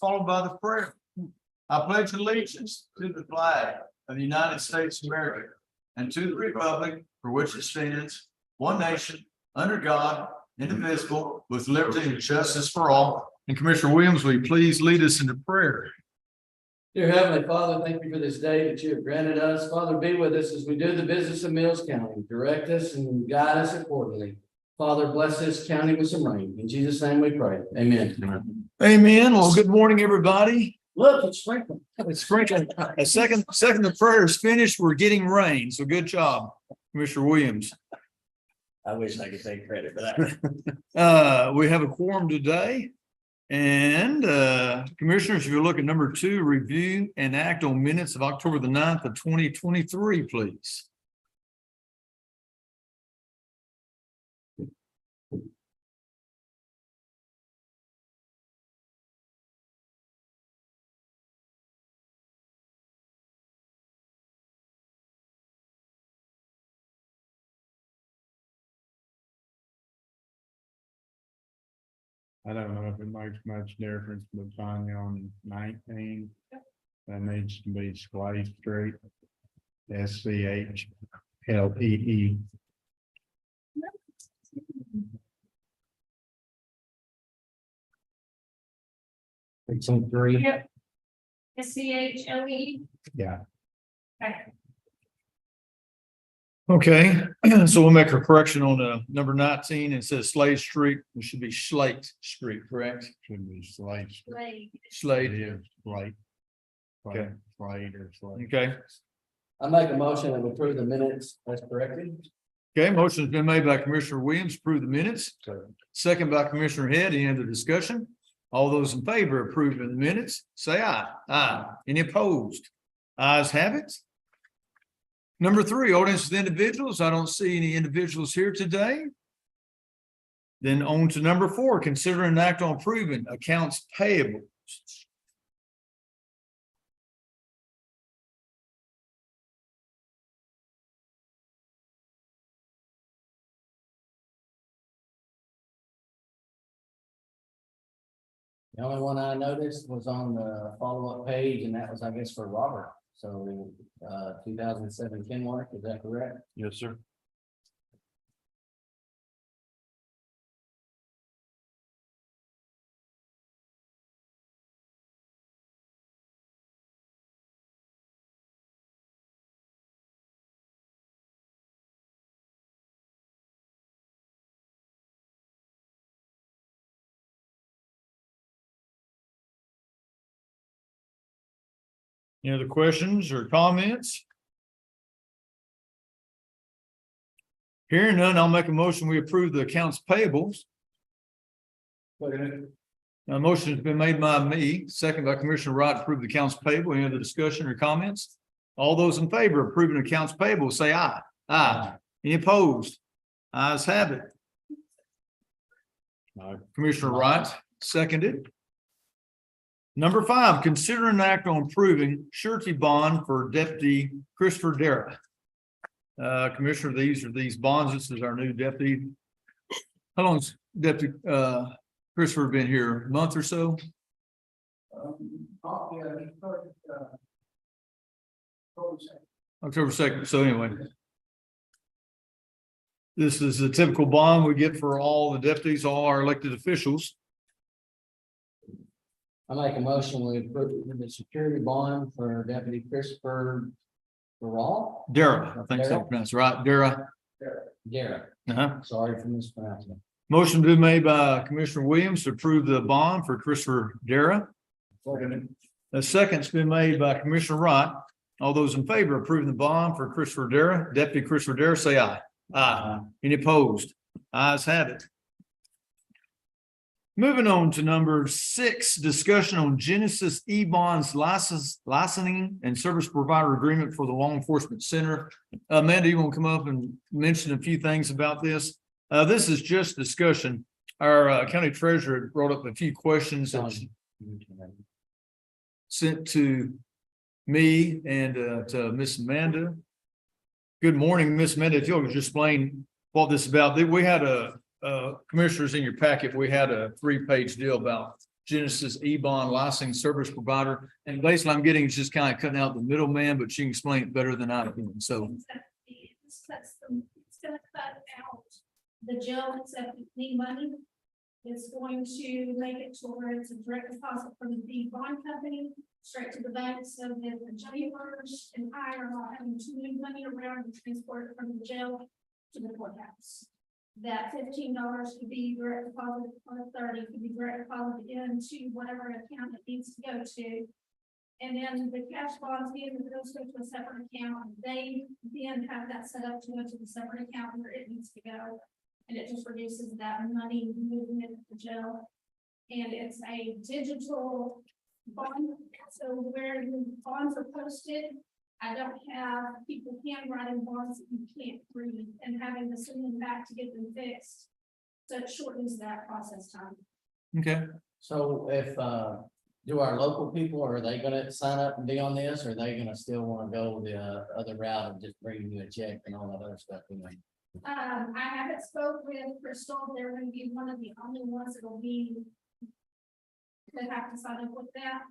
Followed by the prayer. I pledge allegiance to the flag of the United States of America and to the republic for which it stands, one nation, under God, indivisible, with liberty and justice for all. And Commissioner Williams, will you please lead us into prayer? Dear Heavenly Father, thank you for this day that you have granted us. Father, be with us as we do the business of Mills County. Direct us and guide us accordingly. Father, bless this county with some rain. In Jesus' name we pray. Amen. Amen. Well, good morning, everybody. Look, it's sprinkling. It's sprinkling. A second the prayer is finished, we're getting rain. So good job, Commissioner Williams. I wish I could take credit for that. We have a quorum today. And commissioners, if you look at number 2, review and act on minutes of October the 9th of 2023, please. I don't know if it makes much difference, but finally on 19, that needs to be Schley Street. SCHLEE. It's on 3. Yep. SCHLE. Yeah. Okay, so we'll make a correction on number 19. It says Slade Street. It should be Slate Street, correct? Should be Slade. Like, Slade. It is Slade. Okay. Slade or Slade. Okay. I make a motion and approve the minutes as corrected. Okay, motion's been made by Commissioner Williams, approve the minutes. Second by Commissioner Head. Any other discussion? All those in favor of approving the minutes, say aye. Aye. Any opposed? Ayes have it. Number 3, audience with individuals. I don't see any individuals here today. Then on to number 4, consider an act on approving accounts payable. The only one I noticed was on the follow-up page, and that was, I guess, for Robert. So 2007 Kenworth, is that correct? Yes, sir. Any other questions or comments? Hearing none, I'll make a motion. We approve the accounts payables. A motion has been made by me, second by Commissioner Wright, to approve the accounts payable. Any other discussion or comments? All those in favor of approving accounts payable, say aye. Aye. Any opposed? Ayes have it. Commissioner Wright, seconded. Number 5, consider an act on approving surety bond for Deputy Christopher Dara. Commissioner, these are these bonds. This is our new deputy. How long's Deputy Christopher been here? A month or so? October 2nd. So anyway. This is a typical bond we get for all the deputies, all our elected officials. I make a motion, we approve the security bond for Deputy Christopher Durrell. Dara, I think so pronounced right. Dara. Garrett. Sorry for mispronouncing it. Motion been made by Commissioner Williams to approve the bond for Christopher Dara. A second's been made by Commissioner Wright. All those in favor of approving the bond for Christopher Dara, Deputy Christopher Dara, say aye. Aye. Any opposed? Ayes have it. Moving on to number 6, discussion on Genesis E-Bonds licensing and service provider agreement for the law enforcement center. Amanda, you want to come up and mention a few things about this? This is just discussion. Our county treasurer brought up a few questions that she sent to me and to Miss Amanda. Good morning, Miss Amanda. If you'll just explain what this is about. We had commissioners in your packet. We had a 3-page deal about Genesis E-Bond licensing service provider. And basically I'm getting is just kind of cutting out the middleman, but she can explain it better than I can. So, It's gonna cut out the jail accepting the money. It's going to make it to where it's a direct deposit from the bond company straight to the bank, so that the jailers and I are not having to move money around and transport it from the jail to the courthouse. That $15 could be direct deposit, or 30 could be direct deposit into whatever account it needs to go to. And then the cash bonds being that those go to a separate account, they then have that set up to go to the separate account where it needs to go. And it just reduces that money moving into the jail. And it's a digital bond, so where the bonds are posted, I don't have people handwriting bonds that you can't read and having to send them back to get them fixed. So it shortens that process time. okay. So if, do our local people, are they gonna sign up and be on this, or are they gonna still wanna go the other route and just bring you a check and all that other stuff? I haven't spoke with Crystal, they're gonna be one of the only ones that'll be. That have to sign up with that,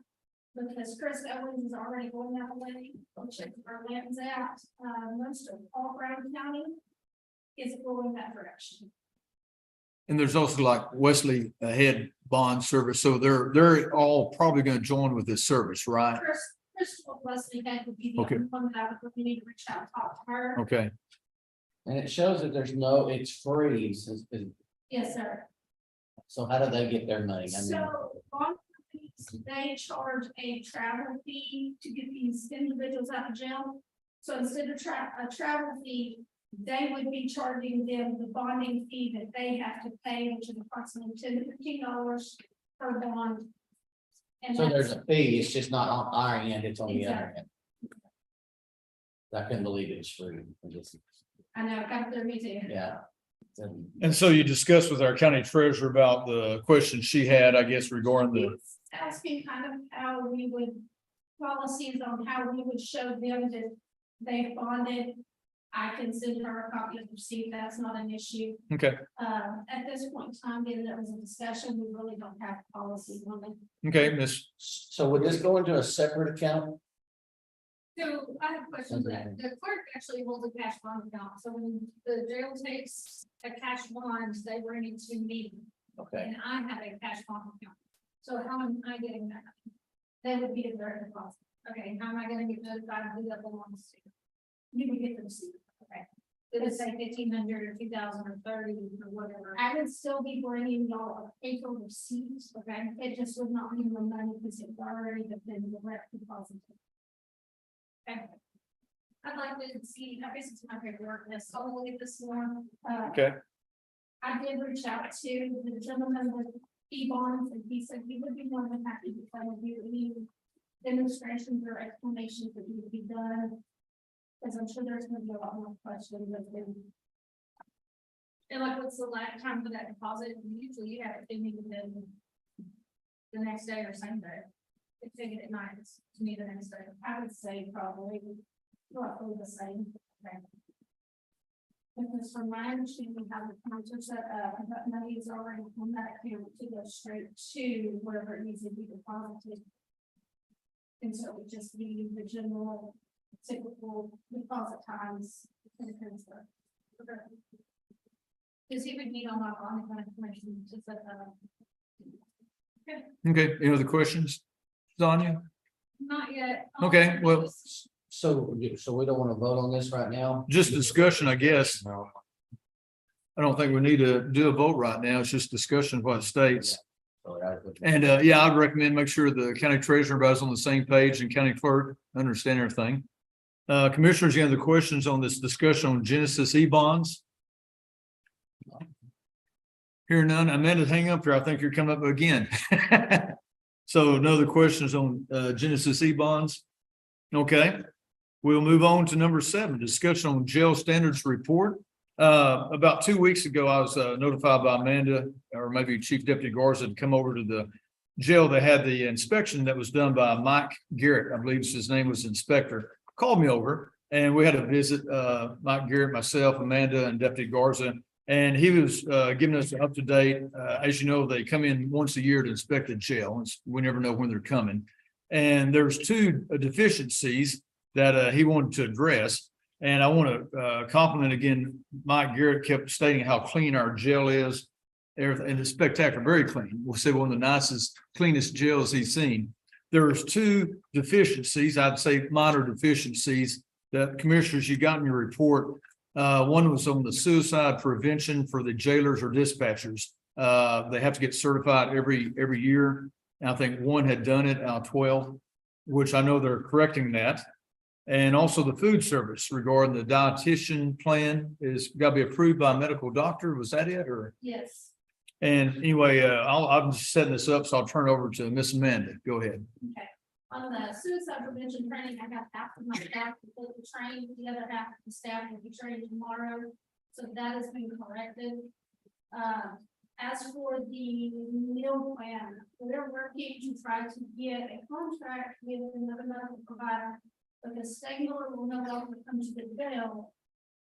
because Chris Owens is already going that way, which is where Lands at, most of all Brown County. Is going that direction. And there's also like Wesley Head Bond Service. So they're all probably going to join with this service, right? Crystal Wesley Head would be the Okay. only one that I would really need to reach out and talk to her. Okay. And it shows that there's no, it's free, Yes, sir. so how do they get their money? I mean, So bond companies, they charge a travel fee to get these individuals out of jail. So instead of a travel fee, they would be charging them the bonding fee that they have to pay, which is approximately $10 to $15 per bond. And so there's that's, a fee, it's just not on our end, it's on the other end. I couldn't believe it's free. I know, got their museum. Yeah. And so you discussed with our county treasurer about the question she had, I guess, regarding the, Asking kind of how we would, policies on how we would show them that they bonded. I can send her a copy of the receipt, that's not an issue. okay, At this point in time, given there was a discussion, we really don't have policies on it. okay, Miss, So would this go into a separate account? So I have questions that the clerk actually holds a cash bond account, so when the jail takes a cash bond, they bring it to me. Okay, And I have a cash bond account, so how am I getting that? That would be a direct deposit. Okay, how am I gonna get notified of who that belongs to? You would get the receipt. Okay. Did it say 1,500 or 2,000 or 30 or whatever? I would still be bringing y'all a paper receipt. Okay, It just would not be the money because it's already been direct deposited. okay. I'd like to see, I guess it's my paperwork, this, I'll look at this one. okay, I did reach out to the gentleman with E-bonds and he said he would be more than happy to kind of do any demonstrations or explanations that need to be done. Because I'm sure there's gonna be a lot more questions that then. And like, what's the last time for that deposit? Usually you have it in the next day or same day. If they get it at night, it's to me the next day. I would say probably roughly the same. Okay. Because from my understanding, how the accounts are set up, that money is already on that account to go straight to wherever it needs to be deposited. And so it would just be the general typical deposit times. And transfer. Because he would need all my bond account information to set that up. okay. Any other questions? Sonia? Not yet. Okay, well- so we don't wanna vote on this right now? Just discussion, I guess. No, I don't think we need to do a vote right now. It's just discussion of what it states. So I would- And yeah, I'd recommend make sure the county treasurer everybody's on the same page and county clerk understand everything. Commissioners, any other questions on this discussion on Genesis E-bonds? Hear none. Amanda, hang up here. I think you're coming up again. So no other questions on Genesis E-bonds? Okay, we'll move on to number 7, discussion on jail standards report. About 2 weeks ago, I was notified by Amanda, or maybe Chief Deputy Garza, to come over to the jail. They had the inspection that was done by Mike Garrett, I believe his name was inspector, called me over and we had a visit, Mike Garrett, myself, Amanda and Deputy Garza. And he was giving us an up to date, as you know, they come in once a year to inspect the jail. We never know when they're coming. And there's two deficiencies that he wanted to address. And I want to compliment again, Mike Garrett kept stating how clean our jail is. Everything, and it's spectacular, very clean. We'll say one of the nicest, cleanest jails he's seen. There's two deficiencies, I'd say minor deficiencies that commissioners, you got in your report. One was on the suicide prevention for the jailers or dispatchers. They have to get certified every year. And I think one had done it out of 12, which I know they're correcting that. And also the food service regarding the dietitian plan is got to be approved by a medical doctor. Was that it or? Yes. And anyway, I'm just setting this up, so I'll turn it over to Miss Amanda. Go ahead. Okay, on the suicide prevention training, I got half of my staff to train, the other half of the staff will be trained tomorrow. So that has been corrected. As for the meal plan, we're working to try to get a contract with another medical provider. Because Stegmiller will no longer come to the jail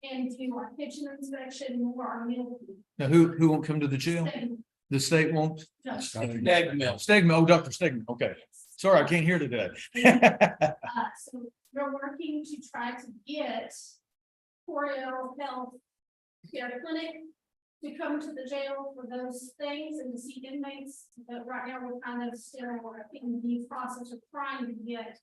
and do our kitchen inspection or our meal. Now, who won't come to the jail? Stegmiller, The state won't? just- Stegman, oh, Dr. Stegman, okay. Sorry, I can't hear today. So we're working to try to get Coryell Health Care Clinic to come to the jail for those things and to see inmates. But right now, we're kind of still in the process of trying to get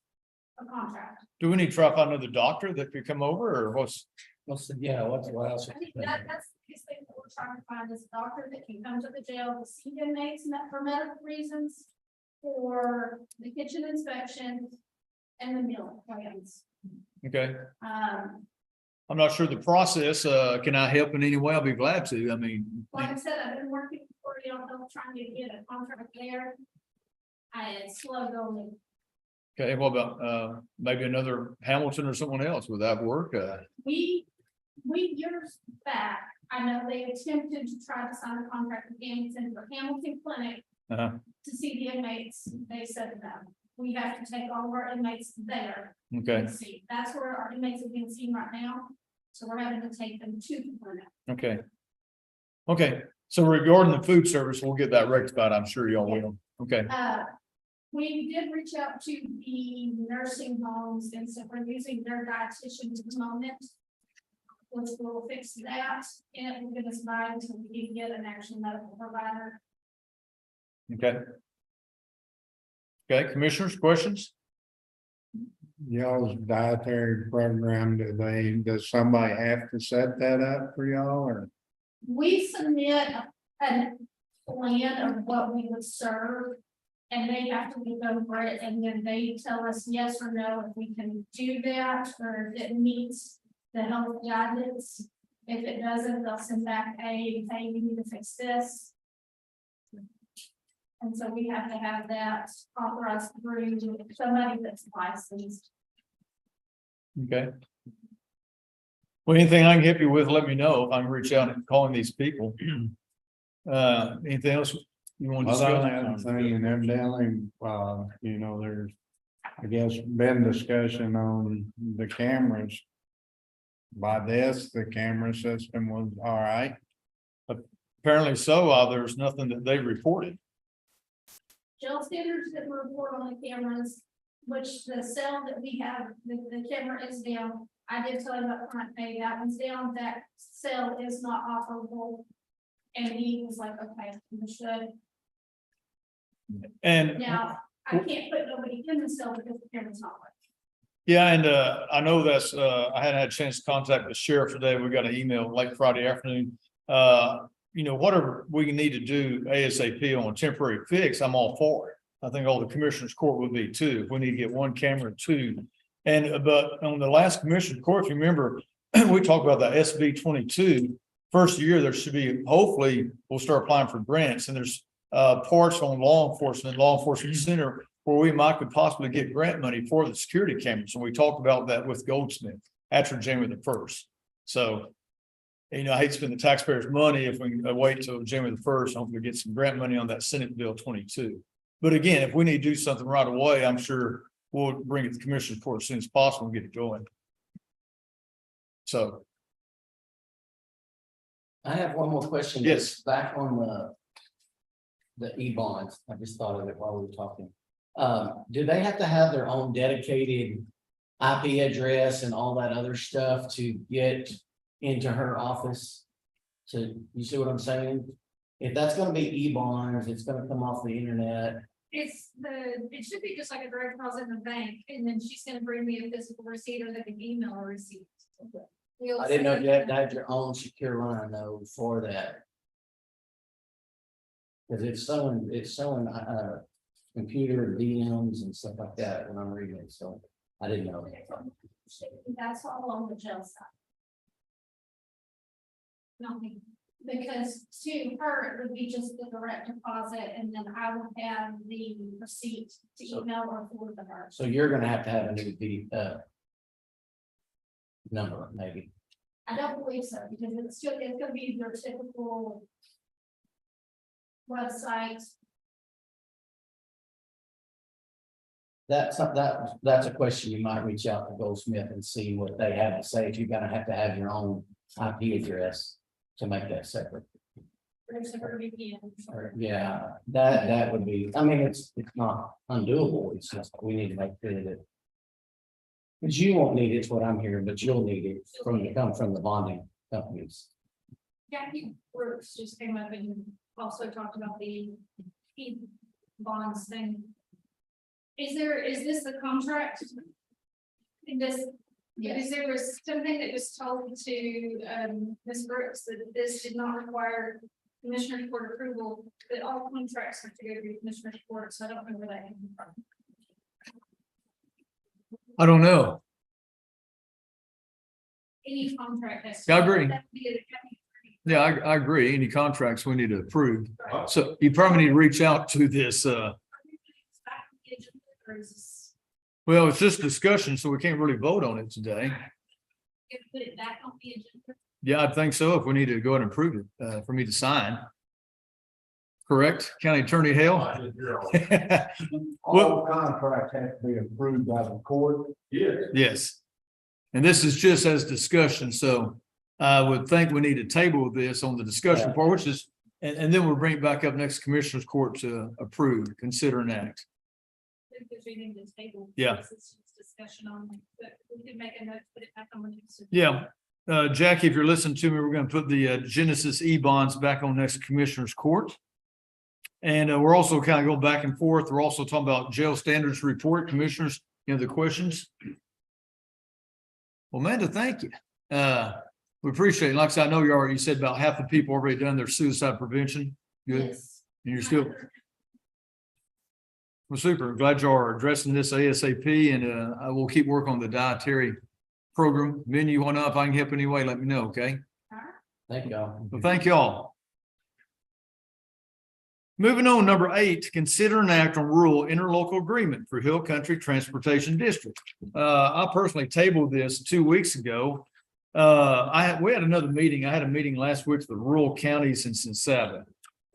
a contract. Do we need to try to find another doctor that could come over or what's? What's the last? I think that's the biggest thing that we're trying to find is a doctor that can come to the jail to see inmates for medical reasons. For the kitchen inspection and the meal plans. Okay, Um, I'm not sure the process. Can I help in any way? I'll be glad to. I mean. like I said, I've been working for you on trying to get a contract there. It's slow going. Okay, what about maybe another Hamilton or someone else? Would that work? We years back, I know they attempted to try to sign a contract with Hamilton for Hamilton Clinic. Uh-huh. To see the inmates, they said no, we have to take all of our inmates there. Okay, and see. That's where our inmates are being seen right now, so we're having to take them to the clinic. okay. Okay, so regarding the food service, we'll get that rectified. I'm sure y'all will. Okay, We did reach out to the nursing homes and so we're using their dietitian at the moment. Which will fix that and it will get us by until we can get an actual medical provider. okay. Okay, commissioners, questions? Y'all's dietary program, does somebody have to set that up for y'all or? We submit a plan of what we would serve. And they have to look over it and then they tell us yes or no if we can do that or if it meets the health guidance. If it doesn't, they'll send back hey, we need to fix this. And so we have to have that authorized through somebody that's licensed. Okay. Well, anything I can help you with, let me know. If I can reach out and call in these people. Anything else you want to Well, the only discuss? other thing, and evidently, you know, there's, I guess, been discussion on the cameras. By this, the camera system was all right. Apparently so, there's nothing that they reported. Jail standards didn't report on the cameras, which the cell that we have, the camera is down. I did tell him up front, hey, that one's down, that cell is not operable. And he was like, okay, understood. And Now, I can't put nobody in the cell because the camera's not working. yeah, and I know that's, I hadn't had a chance to contact the sheriff today. We got an email late Friday afternoon. You know, whatever we need to do ASAP on a temporary fix, I'm all for it. I think all the commissioners court would be too. If we need to get one camera, two. And but on the last commissioner court, if you remember, we talked about the SB 22. First year, there should be, hopefully, we'll start applying for grants and there's parts on law enforcement center where we might could possibly get grant money for the security cameras. And we talked about that with Goldsmith after January the 1st. So, you know, I hate to spend the taxpayers' money if we wait till January the 1st, hopefully get some grant money on that Senate Bill 22. But again, if we need to do something right away, I'm sure we'll bring it to the commissioner's court as soon as possible and get it going. So. I have one more question. Yes. Back on the E-bonds, I just thought of it while we were talking. Do they have to have their own dedicated IP address and all that other stuff to get into her office? So you see what I'm saying? If that's gonna be E-bonds, it's gonna come off the internet. It should be just like a direct deposit in the bank, and then she's gonna bring me a physical receipt, or they can email a receipt. We'll I didn't know send you had to it. have your own secure line though for that. Cause it's showing, computer DMs and stuff like that when I'm reading it, so I didn't know. That's all on the jail side. Not me. Because to her, it would be just the direct deposit, and then I would have the receipt to So- email or forward to her. So you're gonna have to have a new number, maybe. I don't believe so, because it's gonna be your typical website. That's a question you might reach out to Goldsmith and see what they have to say, if you're gonna have to have your own IP address to make that separate. There's a VPN. Or, yeah, that would be, I mean, it's not undoable, it's just, we need to make sure that. Cause you won't need it's what I'm hearing, but you'll need it come from the bonding companies. Jackie Brooks just came up and also talked about the bonds thing. Is this the contract? In this, is there was something that was told to Ms. Brooks that this did not require Commissioner's Court approval, that all contracts have to go through Commissioner's Court, so I don't know where that came from. I don't know. Any contract has. I agree. That would be the county attorney. Yeah, I agree. Any contracts we need to approve. So you probably need to reach out to this, Or is this- well, it's just discussion, so we can't really vote on it today. you put it back on the agenda. Yeah, I think so. If we need to go ahead and approve it, for me to sign. Correct, County Attorney Hale? All contracts have to be approved by the court. Yes. And this is just as discussion, so I would think we need to table this on the discussion part, which is, and then we'll bring it back up next Commissioner's Court to approve, consider an act. If there's anything to table. Yeah. This is just discussion on, it, but we can make a note, put it back on the next. Yeah, Jackie, if you're listening to me, we're gonna put the Genesis E-bonds back on next Commissioner's Court. And we're also kind of going back and forth. We're also talking about jail standards report, commissioners, the questions. Well, Amanda, thank you. We appreciate it. Like I said, I know you said about half the people already done their suicide prevention. Good. Yes. And you're still, well, super. Glad you are addressing this ASAP, and I will keep working on the dietary program. Ben, you want to, if I can help any way, let me know, okay? Thank y'all. Well, thank you all. Moving on, number 8, consider an act on rural interlocal agreement for Hill Country Transportation District. I personally tabled this 2 weeks ago. We had another meeting. I had a meeting last week with the rural counties in Cincinnati.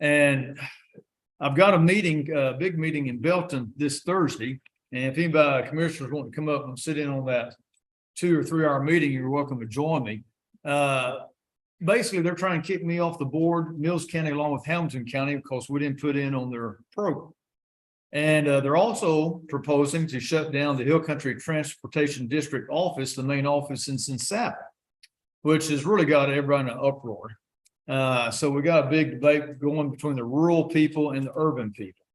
And I've got a meeting, a big meeting in Belton this Thursday. And if anybody, commissioners want to come up and sit in on that 2 or 3 hour meeting, you're welcome to join me. Basically, they're trying to kick me off the board, Mills County along with Hamilton County, because we didn't put in on their program. And they're also proposing to shut down the Hill Country Transportation District office, the main office in Cincinnati, which has really got everybody in an uproar. So we got a big debate going between the rural people and the urban people.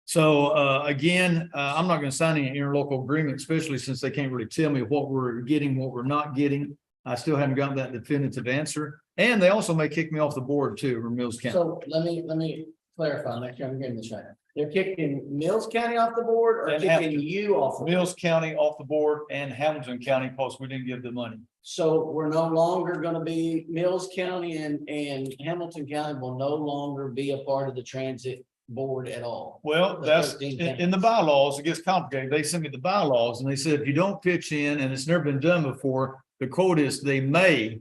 So again, I'm not going to sign any interlocal agreement, especially since they can't really tell me what we're getting, what we're not getting. I still haven't gotten that definitive answer. And they also may kick me off the board too, or Mills County. So let me clarify, make sure I'm getting this right. They're kicking Mills County off the board or And kicking you off? Mills County off the board and Hamilton County, because we didn't give the money. So we're no longer gonna be, Mills County and Hamilton County will no longer be a part of the transit board at all. Well, The that's 13 in the bylaws, it gets complicated. They sent me the bylaws and they said, if you don't pitch in, and it's never been done before, the quote is they may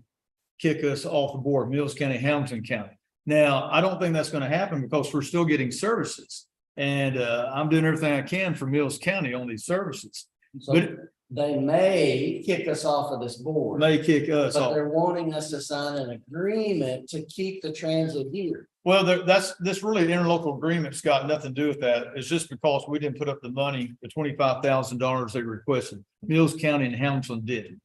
kick us off the board, Mills County, Hamilton County. Now, I don't think that's going to happen because we're still getting services. And I'm doing everything I can for Mills County on these services. So But they may kick us off of this board. May kick us But off. they're wanting us to sign an agreement to keep the transit here. Well, this really interlocal agreement's got nothing to do with that. It's just because we didn't put up the money, the $25,000 they requested. Mills County and Hamilton did.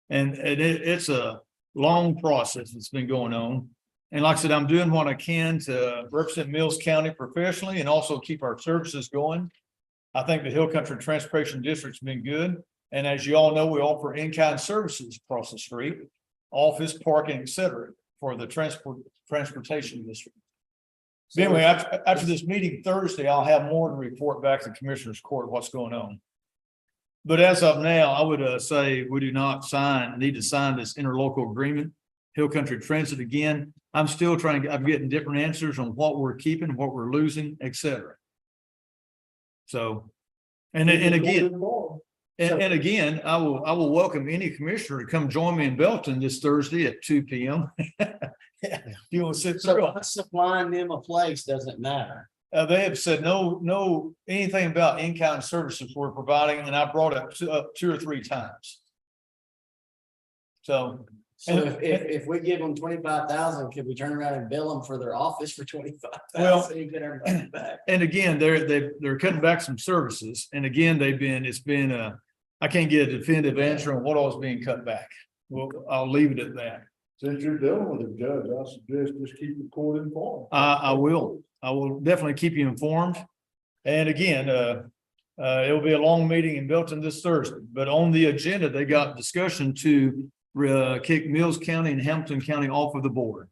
And it's a long process that's been going on. And like I said, I'm doing what I can to represent Mills County professionally and also keep our services going. I think the Hill Country Transportation District's been good. And as you all know, we offer in-kind services across the street, office, parking, et cetera, for the transportation district. So Anyway, after this meeting Thursday, I'll have more to report back to Commissioners Court what's going on. But as of now, I would say we do not need to sign this interlocal agreement. Hill Country Transit again, I'm still I'm getting different answers on what we're keeping, what we're losing, et cetera. So, and again, and again, I will welcome any commissioner to come join me in Belton this Thursday at 2 p.m. You want to sit So through? us supplying them a place doesn't matter. They have said no, anything about in-kind services we're providing, and I brought it up 2 or 3 times. So, So if we give them 25,000, could we turn around and bill them for their office for 25,000? Well, You get our money back. and again, they're cutting back some services, and again, it's been I can't get a definitive answer on what all is being cut back. Well, I'll leave it at that. Since you're dealing with a judge, I suggest just keep the court informed. I will definitely keep you informed. And again, it'll be a long meeting in Belton this Thursday, but on the agenda, they got discussion to kick Mills County and Hamilton County off of the board.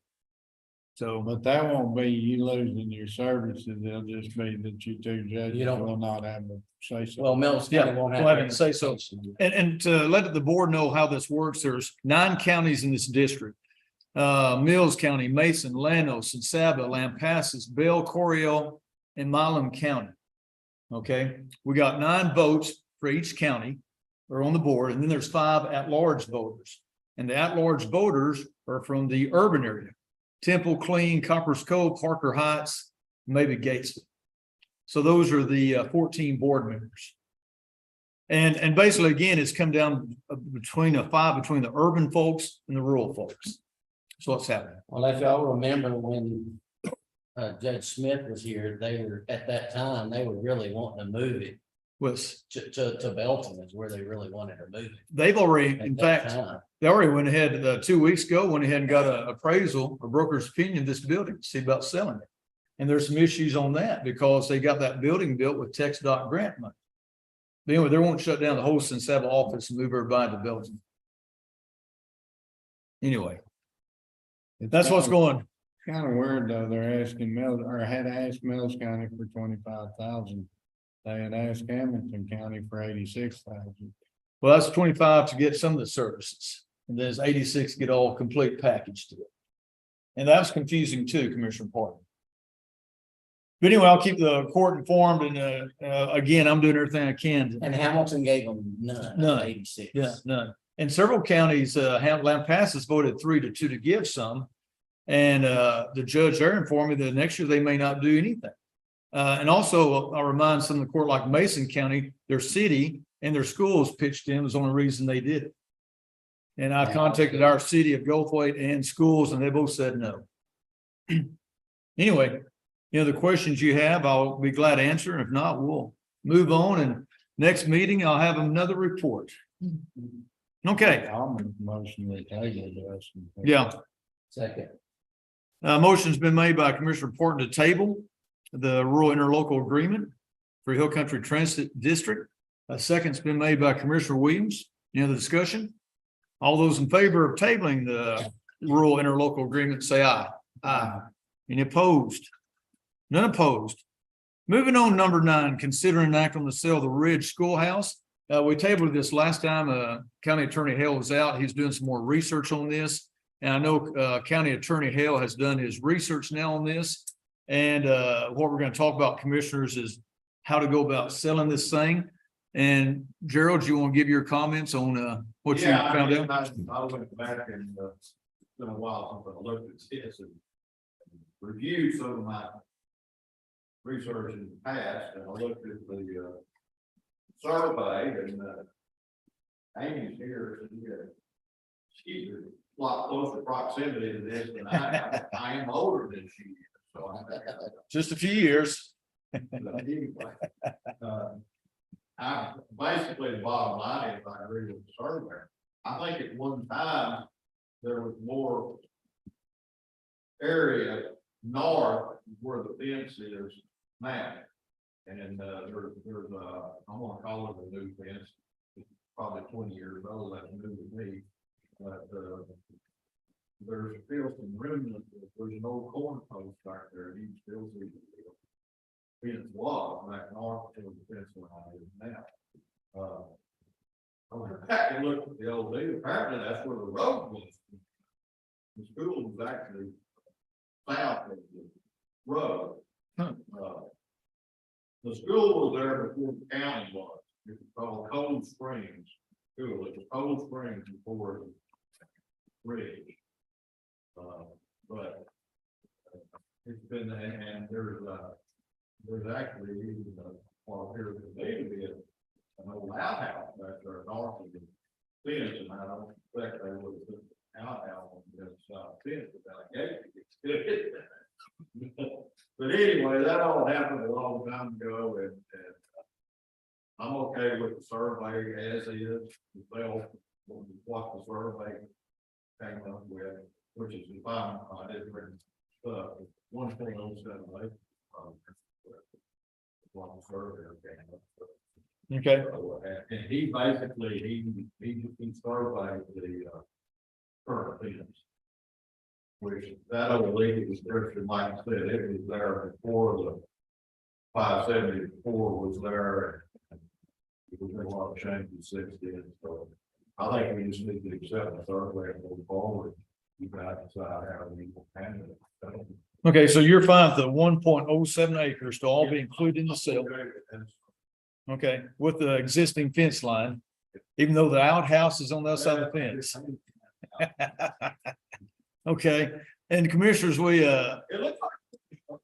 So, But that won't be you losing your services. It'll just be that you two judges You don't- will not have a say so. Well, Mills Yeah, County won't we'll have it say so. representation. and to let the board know how this works, there's 9 counties in this district. Mills County, Mason, Llanos, and Saba, Lampasas, Bell, Coryell, and Milam County. Okay, we got 9 votes for each county are on the board, and then there's 5 at-large voters. And the at-large voters are from the urban area. Temple, Clean, Coppers Cove, Parker Heights, maybe Gatesville. So those are the 14 board members. And basically, again, it's come down between a fight between the urban folks and the rural folks. So what's happening? Well, if y'all remember when Judge Smith was here, they were, at that time, they were really wanting to move it Was to Belton is where they really wanted to move it. they've already, at in that fact, time. they already went ahead 2 weeks ago, went ahead and got an appraisal, a broker's opinion of this building, see about selling it. And there's some issues on that because they got that building built with Tex dot grant money. But anyway, they won't shut down the whole Sinclair office and move everybody to Belgium. Anyway, that's what's going. Kind of weird though, they're asking Mills, or had asked Mills County for 25,000. They had asked Hamilton County for 86,000. Well, that's 25 to get some of the services, and there's 86 to get all complete package to it. And that was confusing too, Commissioner Parton. But anyway, I'll keep the court informed, and again, I'm doing everything I can. to- And Hamilton gave them none. None. 86. Yeah, none. And several counties, Lampasas voted 3-2 to give some. And the judge there informed me that next year they may not do anything. And also, I'll remind some of the court, like Mason County, their city and their schools pitched in was the only reason they did it. And I contacted our city of Goldthwaite and schools, and they both said no. Anyway, the questions you have, I'll be glad to answer. And if not, we'll move on. And next meeting, I'll have another report. Okay, I'll make a motion to table this. yeah. Second. Motion's been made by Commissioner Porton to table the rural interlocal agreement for Hill Country Transit District. A second's been made by Commissioner Williams. Any other discussion? All those in favor of tabling the rural interlocal agreement, say aye. Aye. Any opposed? None opposed. Moving on, number 9, consider an act on the sale of the Ridge Schoolhouse. We tabled this last time. County Attorney Hale was out. He's doing some more research on this. And I know County Attorney Hale has done his research now on this. And what we're going to talk about, commissioners, is how to go about selling this thing. And Gerald, do you want to give your comments on what you found out? I went back and it's been a while since I looked at this and reviewed some of my research in the past, and I looked at the survey, and Amy's here, she's a lot closer proximity to this than I am. I am older than she is, so I. Just a few years. But anyway, I, basically, the bottom line is I agree with the surveyor. I think at one time, there was more area north where the fence is now. And, there's I'm gonna call it a new fence, it's probably 20 years old, that's new to me. But, there's still some remnants, there's an old corn post back there, and you can still see the fence was back north to the fence line is now. I went back and looked at the old deal, apparently that's where the road was. The school was actually south of the road. The school was there before the county was, it was called Cold Springs School, it was Cold Springs before the bridge. But it's been, and there's actually even, well, here's the data be an old outhouse back there north of the fence, and I don't expect they would have put the outhouse on the other side of the fence without a gate to get to it. But anyway, that all happened a long time ago, and I'm okay with the survey as is, well, what the survey came up with, which is fine, I didn't bring stuff, 1.078. What the surveyor came up with. Okay, And he basically, he surveyed the current fence. Which that old legal description, like I said, it was there before the 574 was there. It was a lot of changes since then, so I think we just need to accept the survey and move forward. You guys decide how we will handle it. okay, so you're fine with the 1.07 acres to all be included in the sale, okay, with the existing fence line, even though the outhouse is on the other side of the fence. Okay, and commissioners, we, It looks like.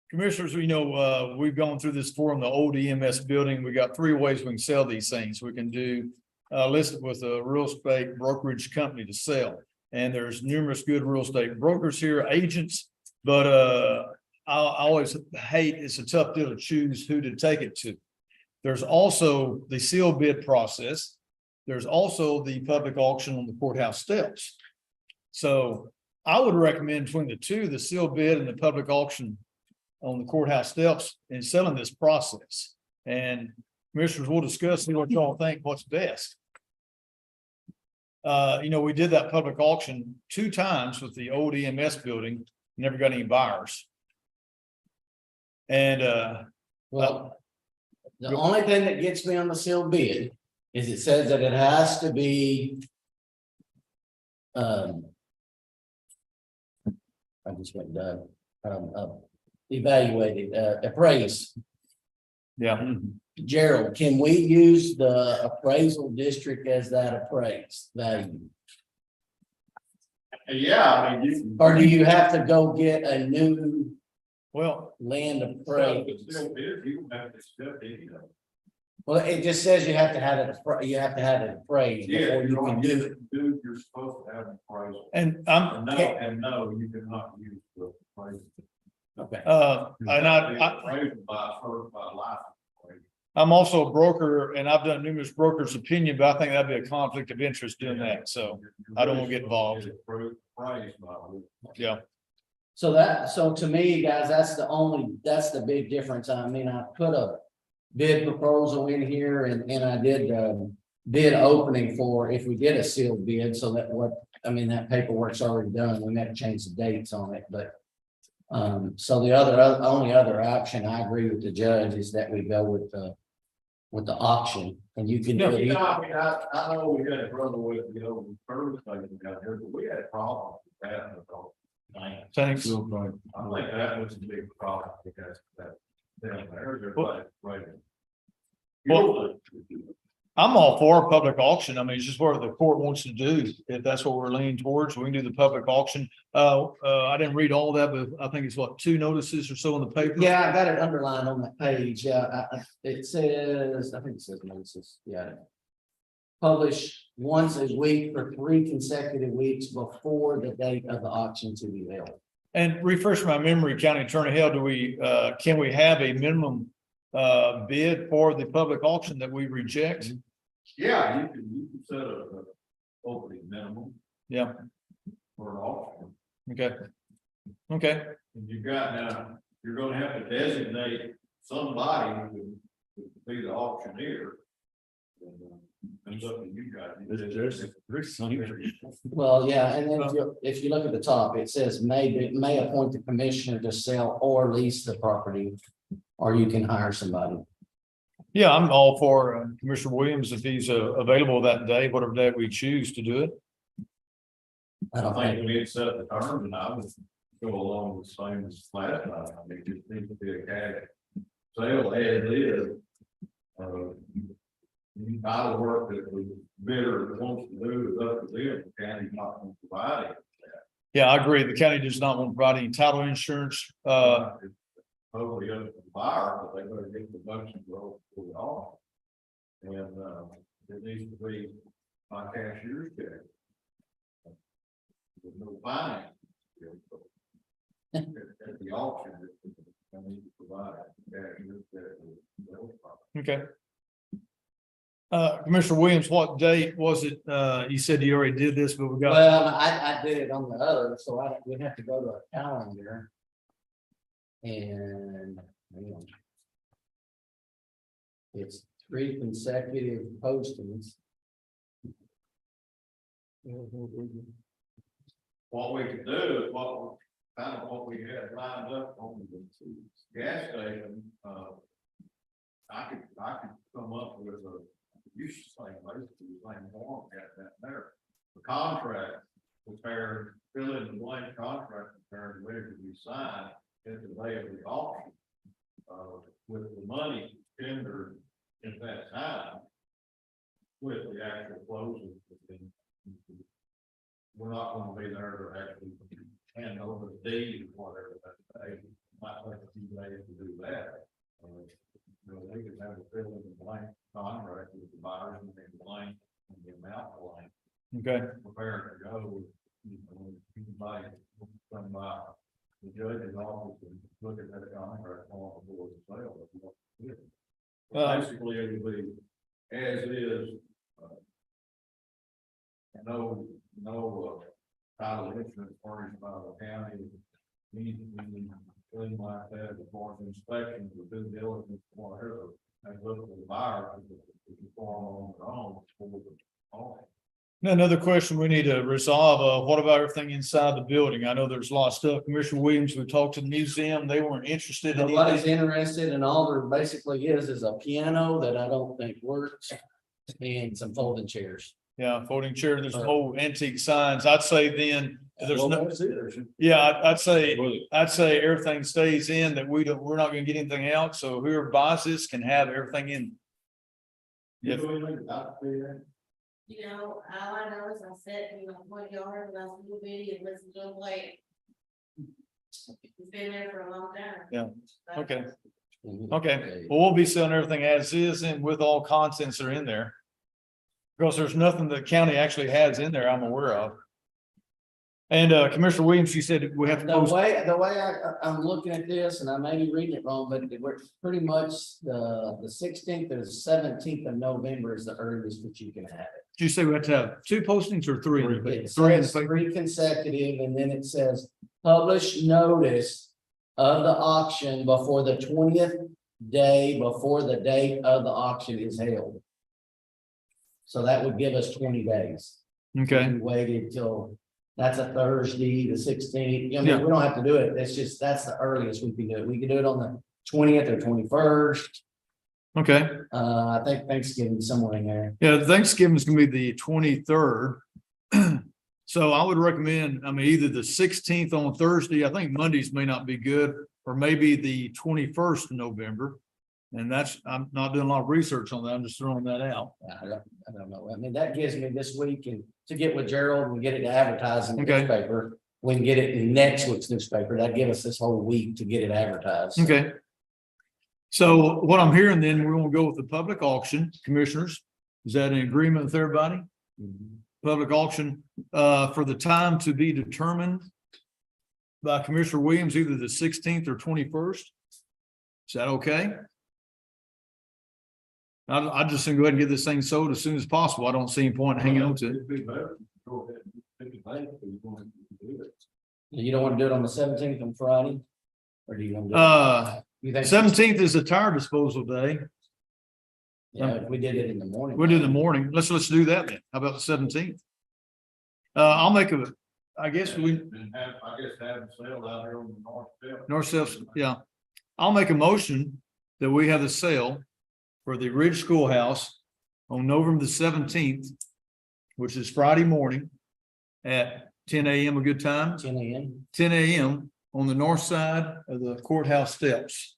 commissioners, we know, we've gone through this forum, the old EMS building. We got three ways we can sell these things. We can do listed with a real estate brokerage company to sell. And there's numerous good real estate brokers here, agents, but I always hate, it's a tough deal to choose who to take it to. There's also the sealed bid process. There's also the public auction on the courthouse steps. So I would recommend between the two, the sealed bid and the public auction on the courthouse steps in selling this process. And commissioners will discuss, see what y'all think, what's best. We did that public auction 2 times with the old EMS building, never got any buyers. And Well, the only thing that gets me on the sealed bid is it says that it has to be. I just went done, evaluated, appraised. yeah, Gerald, can we use the appraisal district as that appraised value? Yeah, I mean, you can. Or do you have to go get a new well, land It's appraised? still bid, you have to accept it, you know. Well, it just says you have to have it, you have to have it appraised Yeah, before you can do it. you're supposed to have an appraisal. and And no, you cannot use the appraisal. Okay. Appraisal by license. I'm also a broker and I've done numerous brokers' opinion, but I think that'd be a conflict of interest doing that. So I don't want to get involved. Yeah. So to me, guys, that's the big difference. I mean, I put a bid proposal in here and I did bid opening for if we did a sealed bid, so that that paperwork's already done. We have to change the dates on it, but so the only other option, I agree with the judge, is that we go with the auction, and you can. I mean, I know we had a brother with, first thing down here, but we had problems with that. Thanks. I think that was a big problem because that down there, everybody, right. Well, I'm all for a public auction. I mean, it's just what the court wants to do. If that's what we're leaning towards, we can do the public auction. I didn't read all that, but I think it's what, 2 notices or so in the paper? Yeah, I got it underlined on that page. Yeah, it says, I think it says notices, yeah. Publish once a week for 3 consecutive weeks before the date of the auction to be held. And refresh my memory, County Attorney Hale, can we have a minimum bid for the public auction that we reject? Yeah, you can set a opening minimum Yeah, for an auction. okay. Okay, And you got now, you're gonna have to designate somebody to be the auctioneer. And, it's up to you guys. Well, yeah, and then if you look at the top, it says may appoint the commissioner to sell or lease the property. Or you can hire somebody. yeah, I'm all for Commissioner Williams if he's available that day, whatever day we choose to do it. I don't I think think, we need to set the terms and I would go along with the same as last time. I mean, it needs to be a cash sale as is. You buy the work that the bidder wants to do is up to them, the county's not going to provide it. Yeah, I agree. The county does not want to provide any title insurance. It's totally up to the buyer, but they better get the ducks in a row before the auction. And it needs to be my cashier's check. With no finance. At the auction, I need to provide cashier's check. Okay. Commissioner Williams, what date was it? You said you already did this, but we got, well, I did it on the other, so we'd have to go to a calendar. And. hang on. It's 3 consecutive postings. What we could do is what we had lined up on the gas station, I could come up with you should say basically the same form, got that there. The contract prepared, fill in the blank contract prepared, ready to be signed at the day of the auction. With the money tendered at that time. With the actual closing. We're not gonna be there to actually hand over the deed or whatever that day. Might take a few days to do that. They could have a fill in the blank contract with the buyers and the blank and the amount blank. okay. Prepared to go. Anybody come by the judge's office and look at that contract on the board of sale. Basically, it would be as is. No title insurance furnished by the county. Anything like that, as far as inspections or due diligence, whatever, and look at the buyer, if you form on their own. Now, another question we need to resolve, what about everything inside the building? I know there's a lot of stuff. Commissioner Williams, we talked to the museum, they weren't interested in Nobody's anything. interested, and all there basically is a piano that I don't think works. And some folding chairs. Yeah, folding chair, there's no antique signs. I'd say then, there's Well, no, that's it. yeah, I'd say everything stays in, that we're not gonna get anything out, so whoever buys this can have everything in. You know anything about the You know, all I know is I sat in my front yard and I was a video and listened to him play. It's been there for a long time. Yeah. So, Okay, okay, well, we'll be selling everything as is and with all contents that are in there. Because there's nothing the county actually has in there I'm aware of. And Commissioner Williams, you said we have to The post, way I'm looking at this, and I may be reading it wrong, but we're pretty much the 16th or the 17th of November is the earliest that you can have it. did you say we have to have 2 postings or 3? It Three in the says paper? 3 consecutive, and then it says publish notice of the auction before the 20th day before the date of the auction is held. So that would give us 20 days. Okay, We waited till, that's a Thursday, the 16th, Yeah. we don't have to do it, it's just, that's the earliest we can do it, we can do it on the 20th or 21st. okay. I think Thanksgiving somewhere in there. Yeah, Thanksgiving is gonna be the 23rd. So I would recommend, I mean, either the 16th on Thursday, I think Mondays may not be good, or maybe the 21st of November. And that's, I'm not doing a lot of research on that. I'm just throwing that out. I don't know. I mean, that gives me this week and to get with Gerald and get it advertised in the Okay. newspaper. We can get it in next week's newspaper. That'd give us this whole week to get it advertised. Okay. So what I'm hearing then, we're gonna go with the public auction, commissioners. Is that in agreement with everybody? Public auction, for the time to be determined by Commissioner Williams, either the 16th or 21st. Is that okay? I just gonna go ahead and get this thing sold as soon as possible. I don't see any point in hanging on to it. It'd be better. Go ahead and pick a date if you want to do it. You don't want to do it on the 17th on Friday? Or do you want to? You think 17th is a tire disposal day. Yeah, if we did it in the morning. We'll do the morning. Let's do that then. How about the 17th? I'll make I guess we, And have a sale out here on the north step. North South, yeah. I'll make a motion that we have the sale for the Ridge Schoolhouse on November the 17th, which is Friday morning at 10 a.m. a good time, 10 a.m. 10 a.m. on the north side of the courthouse steps.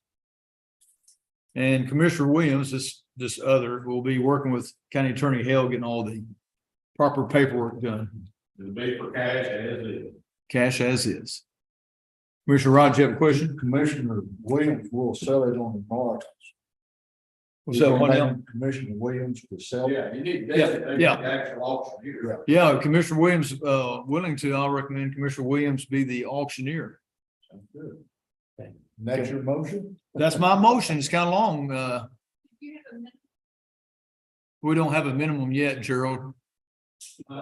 And Commissioner Williams, this other, will be working with County Attorney Hale, getting all the proper paperwork done, It'll be for cash as is. cash as is. Commissioner Rod, you have a question? Commissioner Williams will sell it on the market. What's that one now? Commissioner Williams will sell it. Yeah, you need to Yeah, designate the yeah. actual auction here. Yeah, Commissioner Williams, willing to, I'll recommend Commissioner Williams be the auctioneer. Sounds good. That's your motion? That's my motion. It's kind of long. You have a minute. We don't have a minimum yet, Gerald.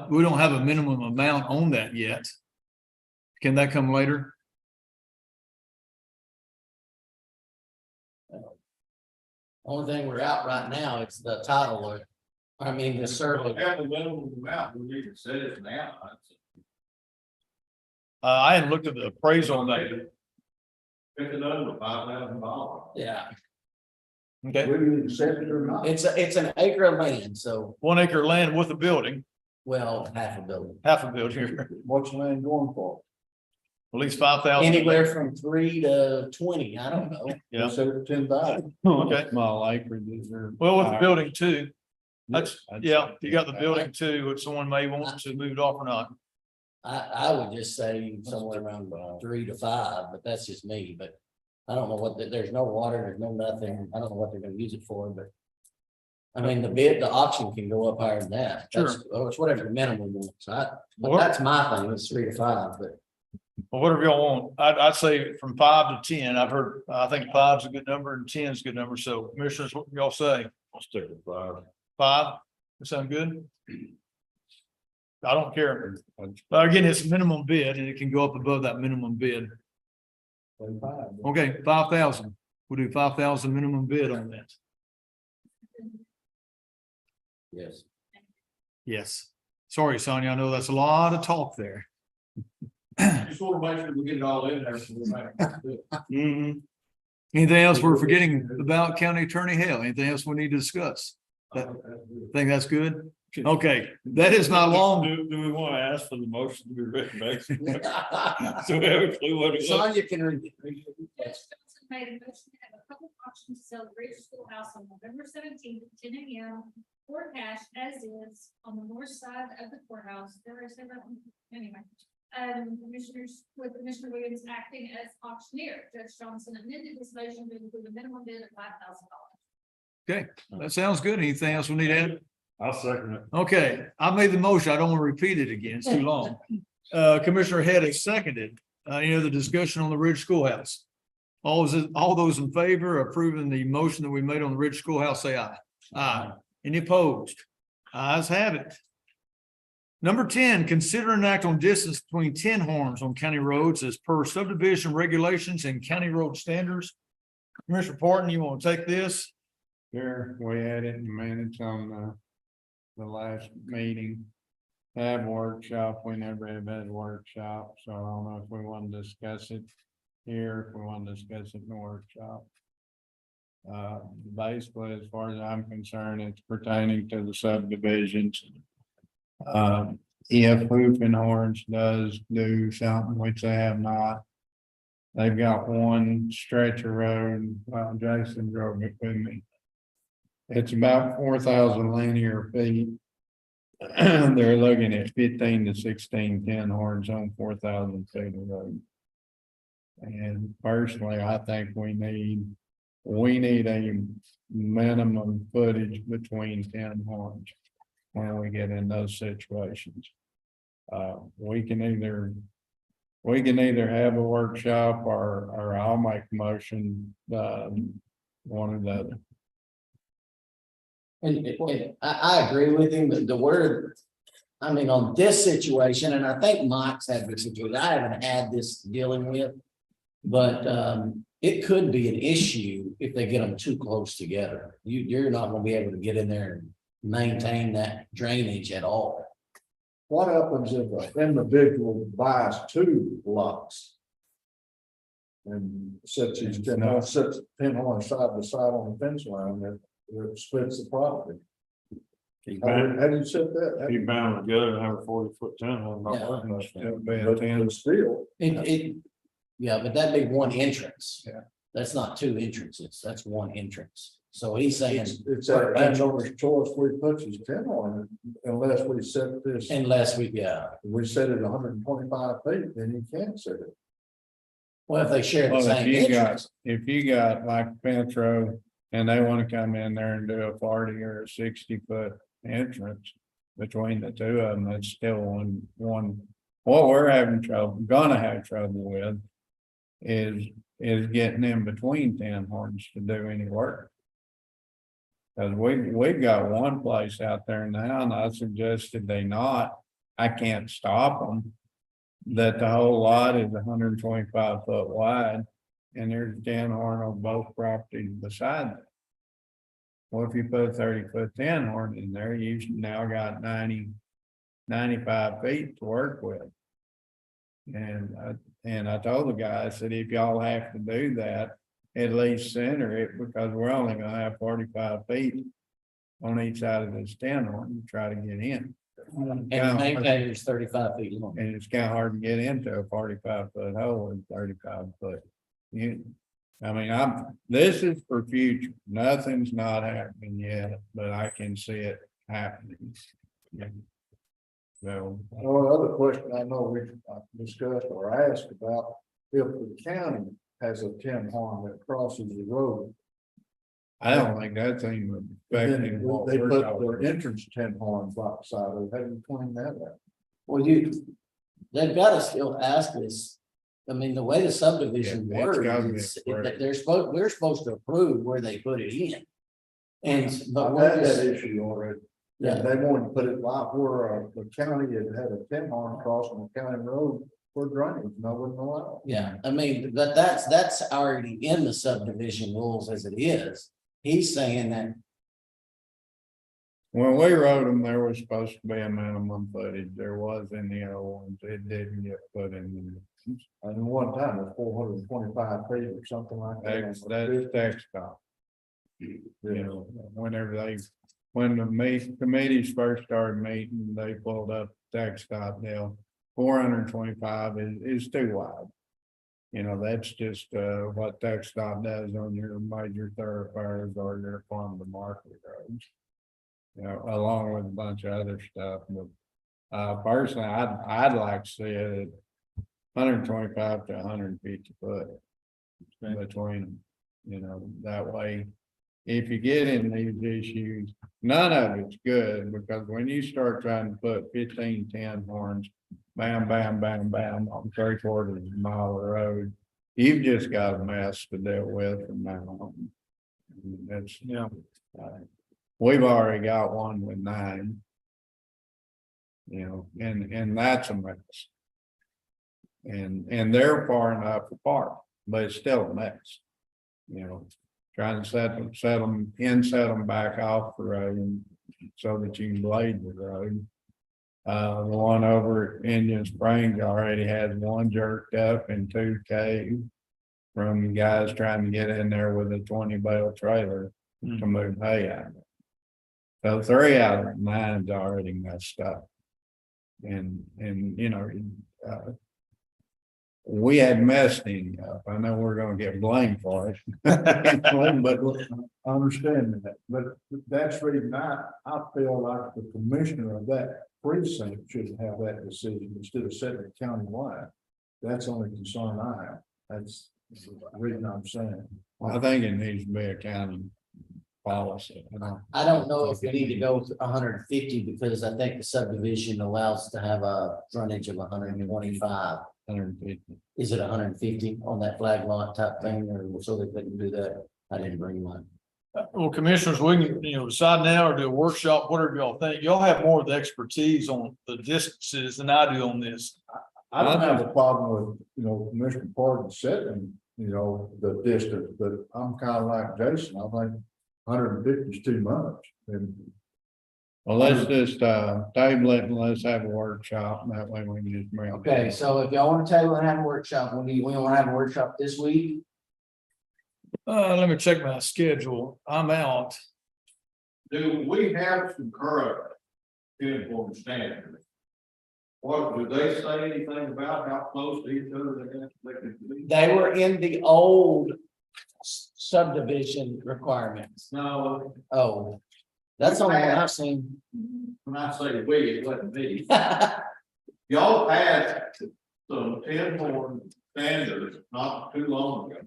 We don't have a minimum amount on that yet. Can that come later? Only thing we're out right now, it's the title. I mean, the survey. Have the minimum amount, we need to set it now. I hadn't looked at the appraisal on that. Pick a number, $5,000. Yeah, Okay, Whether you accept it or not. it's an acre of land, so, 1 acre land with a building, well, half a building. half a building, at What's the land going for? least 5,000. Anywhere from 3 to 20, I don't know. Yeah. Set it at 10,000. Okay. Small acreages are. Well, with the building too. That's, I'd yeah, say you got the that. building too, which someone may want to move it off or not. I would just say somewhere around 3 to 5, but that's just me, but. I don't know what, there's no water, there's no nothing, I don't know what they're gonna use it for, but. I mean, the auction can go up higher than that. That's, oh, it's whatever the minimum is, but Or- that's my thing, it's 3 to 5, but. Well, whatever y'all want, I'd say from 5 to 10. I've heard, I think 5's a good number and 10 is a good number. So commissioners, what y'all say? I'll stick with 5. 5? That sound good? I don't care. But again, it's a minimum bid and it can go up above that minimum bid. 25. Okay, 5,000. We'll do 5,000 minimum bid on that. Yes. Yes. Sorry, Sonia, I know that's a lot of talk there. Just want to make sure we get it all in there. So we make it. Anything else we're forgetting about County Attorney Hale? Anything else we need to discuss? Think that's good? Okay, that is my long, Do we want to ask for the motion to be written back? So we have a clue what it was. Sonia can read. Judge Johnson made a motion to have a public auction to sell the Ridge Schoolhouse on November 17th at 10 a.m. for cash as is on the north side of the courthouse. There is anyway. Commissioners, with Commissioner Williams acting as auctioneer. Judge Johnson amended his motion to include a minimum bid of $5,000. that sounds good. Anything else we need to add? I'll second it. Okay, I made the motion. I don't want to repeat it again. It's too long. Commissioner Head has seconded, any other discussion on the Ridge Schoolhouse? All those in favor of approving the motion that we made on the Ridge Schoolhouse, say aye. Aye. Any opposed? Ayes have it. Number 10, consider an act on distance between 10 horns on county roads as per subdivision regulations and county road standards. Commissioner Parton, you want to take this? Sure, we had it in minutes on the last meeting. Have workshop, we never have had a workshop, so I don't know if we want to discuss it here, if we want to discuss it in the workshop. Basically, as far as I'm concerned, it's pertaining to the subdivisions. If Hooping Horns does do something, which they have not. They've got one stretch of road, well, Jason drove it with me. It's about 4,000 linear feet. They're looking at 15 to 16 10 horns on 4,000 feet of road. And personally, I think we need a minimum footage between 10 horns when we get in those situations. We can either have a workshop or I'll make a motion, one or the other. And I agree with him, but the word, I mean, on this situation, and I think Mike's had this situation, I haven't had this dealing with. But it could be an issue if they get them too close together. You're not gonna be able to get in there and maintain that drainage at all. What happens if an individual buys two lots? And sets his ten on, sets 10 on side by side on the fence line that splits the property. How do you set that? Be bound together and have a 40-foot ten on. It'll be a But 10. still, Yeah, but that'd be one entrance. Yeah. That's not two entrances, that's one entrance. So he's saying it's a landowner's choice, we put his 10 on it, unless we set this, unless we set it 125 feet, then you can't set it. well, if they share the Well, same entrance. if you got like fence row and they wanna come in there and do a 40 or a 60-foot entrance. Between the two of them, that's still one, what we're gonna have trouble with. Is getting in between 10 horns to do any work. Cause we've got one place out there now, and I suggested they not, I can't stop them. That the whole lot is 125 foot wide, and there's 10 horn on both properties beside it. Well, if you put a 30-foot 10 horn in there, you've now got 95 feet to work with. And I told the guy, I said, if y'all have to do that, at least center it, because we're only gonna have 45 feet on each side of this 10 horn to try to get in. And the maintainer is 35 feet long. And it's kind of hard to get into a 45-foot hole in 35-foot. I mean, this is for future. Nothing's not happening yet, but I can see it happening. So, One other question I know we discussed or asked about, if the county has a 10 horn that crosses the road. I don't think that's even Then affecting what they we're put talking their about. entrance 10 horns right beside it, how do you clean that up? Well, they've gotta still ask this. I mean, the way the subdivision Yeah, it's gotta be works, approved. that we're supposed to approve where they put it in. And, but I've we're had that just, issue already. yeah, They wanted to put it right where the county had a 10 horn crossing the county road for drainage, no one allowed. yeah, I mean, but that's already in the subdivision rules as it is. He's saying that, When we wrote them, there was supposed to be a minimum footage. There was in the other ones. It didn't get put in. And one time it was 425 feet or something like that. That's textile. You know, when the committees first started meeting, they pulled up textile deal. 425 is too wide. You know, that's just what textile does on your major thoroughfares or your farm to market roads. You know, along with a bunch of other stuff, but personally, I'd like to see it at 125 to 150 foot between them. You know, that way, if you get in these issues, none of it's good, because when you start trying to put 15, 10 horns, bam, bam, bam, bam, on 3/4 of a mile of road, you've just got a mess to deal with from now on. That's, we've already got one with 9. You know, and that's a mess. And they're far enough apart, but it's still a mess. You know, trying to set them back off the road so that you can blade the road. The one over at Indian Springs already has one jerked up and 2 caved from guys trying to get in there with a 20-bale trailer to move hay out of it. So 3 out of 9's already messed up. And you know, we had messed him up. I know we're gonna get blamed for it. But I understand that, but that's the reason I feel like the commissioner of that precinct should have that decision instead of setting it countywide. That's the only concern I have. That's the reason I'm saying. I think it needs to be a county policy, you know. I don't know if we need to go to 150 because I think the subdivision allows to have a frontage of 125. 150. Is it 150 on that flag lot type thing, or so they couldn't do that? I didn't bring mine. Well, commissioners, we can, decide now or do a workshop, whatever y'all think. Y'all have more of the expertise on the distances than I do on this. I don't have a problem with, Commissioner Pardon setting, the distance, but I'm kind of like Jason. I think 150 is too much. And Well, let's just table it and let's have a workshop, and that way we can just bring. Okay, so if y'all want to table and have a workshop, we want to have a workshop this week. Let me check my schedule. I'm out. Do we have some current uniform standards? What, do they say anything about how close to each other they can be? They were in the old subdivision requirements. No, Oh, that's the only one I've seen. when I say we, it wasn't me. Y'all passed some 10-horn standards not too long ago.